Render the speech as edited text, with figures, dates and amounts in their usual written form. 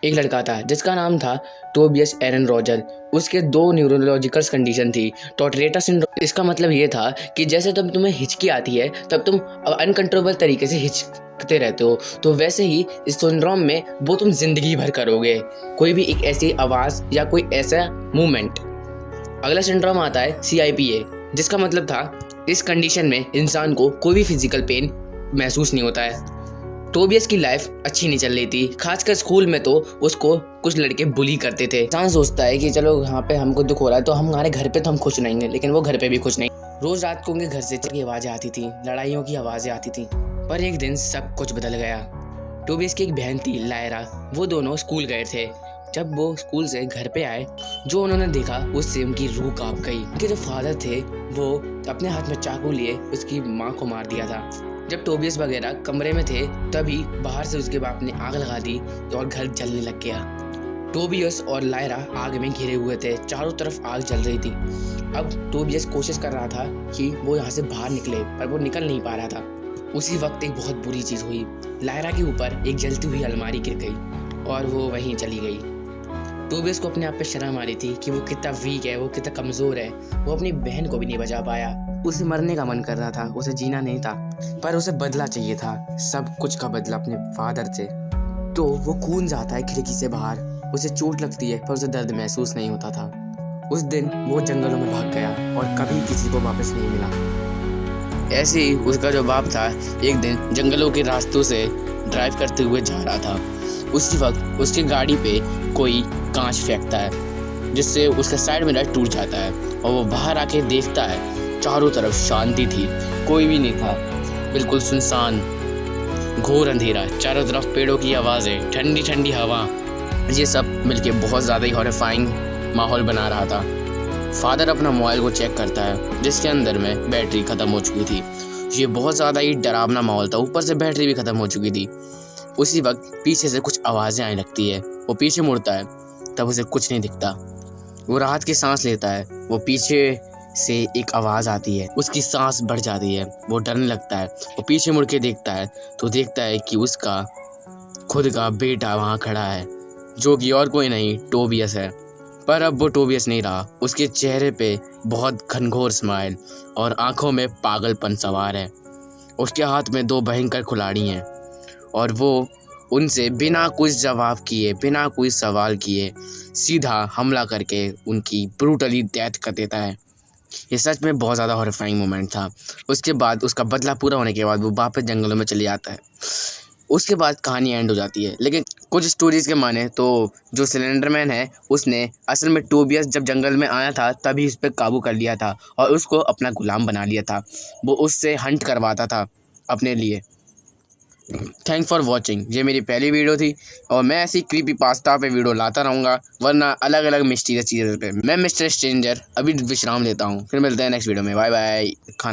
एक लड़का था जिसका नाम था टोबियस एरन रॉजर। उसके 2 न्यूरोलॉजिकल कंडीशन थी। टॉर्टरेटा सिंड्रोम, इसका मतलब ये था कि जैसे तब तुम्हें हिचकी आती है तब तुम अनकंट्रोलेबल तरीके से हिचकते रहते हो, तो वैसे ही इस सिंड्रोम में वो तुम जिंदगी भर करोगे, कोई भी एक ऐसी आवाज़ या कोई ऐसा मूवमेंट। अगला सिंड्रोम आता है CIPA, जिसका मतलब था इस कंडीशन में इंसान को कोई भी फिजिकल पेन महसूस नहीं होता है। टोबियस की लाइफ अच्छी नहीं चल रही थी, खासकर स्कूल में तो उसको कुछ लड़के बुली करते थे। इंसान सोचता है कि चलो यहाँ पे हमको दुख हो रहा है तो हमारे घर पे तो हम खुश रहेंगे, लेकिन वो घर पे भी खुश नहीं। रोज रात को उनके घर से की आवाज़ें आती थी, लड़ाइयों की आवाज़ें आती थी। पर एक दिन सब कुछ बदल गया। टोबियस की एक बहन थी लायरा, वो दोनों स्कूल गए थे। जब वो स्कूल से घर पे आए, जो उन्होंने देखा उससे उनकी रूह कांप गई। उनके जो फादर थे वो अपने हाथ में चाकू लिए उसकी माँ को मार दिया था। जब टोबियस वगैरह कमरे में थे तभी बाहर से उसके बाप ने आग लगा दी और घर जलने लग गया। टोबियस और लायरा आग में घिरे हुए थे, चारों तरफ आग जल रही थी। अब टोबियस कोशिश कर रहा था कि वो यहाँ से बाहर निकले, पर वो निकल नहीं पा रहा था। उसी वक्त एक बहुत बुरी चीज़ हुई। लायरा के ऊपर एक जलती हुई अलमारी गिर गई और वो वहीं चली गई। टोबियस को अपने आप पे शर्म आ रही थी कि वो कितना वीक है, वो कितना कमज़ोर है। वो अपनी बहन को भी नहीं बचा पाया। उसे मरने का मन कर रहा था, उसे जीना नहीं था, पर उसे बदला चाहिए था, सब कुछ का बदला अपने फादर से। तो वो कूद जाता है खिड़की से बाहर। उसे चोट लगती है पर उसे दर्द महसूस नहीं होता था। उस दिन वो जंगलों में भाग गया और कभी किसी को वापस नहीं मिला। ऐसे ही उसका जो बाप था एक दिन जंगलों के रास्तों से ड्राइव करते हुए जा रहा था। उसी वक्त उसकी गाड़ी पे कोई कांच फेंकता है, जिससे उसका साइड मिरर टूट जाता है और वो बाहर आके देखता है चारों तरफ शांति थी, कोई भी नहीं था, बिल्कुल सुनसान घोर अंधेरा, चारों तरफ पेड़ों की आवाज़ें, ठंडी ठंडी हवा, ये सब मिलके बहुत ज़्यादा ही हॉरिफाइंग माहौल बना रहा था। फादर अपना मोबाइल को चेक करता है जिसके अंदर में बैटरी ख़त्म हो चुकी थी। ये बहुत ज़्यादा ही डरावना माहौल था, ऊपर से बैटरी भी ख़त्म हो चुकी थी। उसी वक्त पीछे से कुछ आवाज़ें आने लगती है। वो पीछे मुड़ता है, तब उसे कुछ नहीं दिखता। वो राहत की सांस लेता है। वो पीछे से एक आवाज़ आती है, उसकी सांस बढ़ जाती है, वो डरने लगता है। वो पीछे मुड़ के देखता है तो देखता है कि उसका खुद का बेटा वहाँ खड़ा है, जो कि और कोई नहीं टोबियस है। पर अब वो टोबियस नहीं रहा। उसके चेहरे पे बहुत घनघोर स्माइल और आंखों में पागलपन सवार है। उसके हाथ में 2 भयंकर कुल्हाड़ी हैं और वो उनसे बिना कुछ जवाब किए, बिना कोई सवाल किए सीधा हमला करके उनकी ब्रूटली डेथ कर देता है। ये सच में बहुत ज़्यादा हॉरिफाइंग मोमेंट था। उसके बाद उसका बदला पूरा होने के बाद वो वापस जंगलों में चले जाता है। उसके बाद कहानी एंड हो जाती है। लेकिन कुछ स्टोरीज़ के माने तो जो सिलेंडरमैन है उसने असल में टोबियस जब जंगल में आया था तभी उस पर काबू कर लिया था और उसको अपना गुलाम बना लिया था। वो उससे हंट करवाता था अपने लिए। Thanks for watching. ये मेरी पहली वीडियो थी और मैं ऐसी क्रीपी पास्ता पे वीडियो लाता रहूँगा, वरना अलग अलग मिस्टीरियस चीज़ों पे। मैं मिस्टर स्ट्रेंजर अभी विश्राम लेता हूँ, फिर मिलते हैं नेक्स्ट वीडियो में। Bye bye.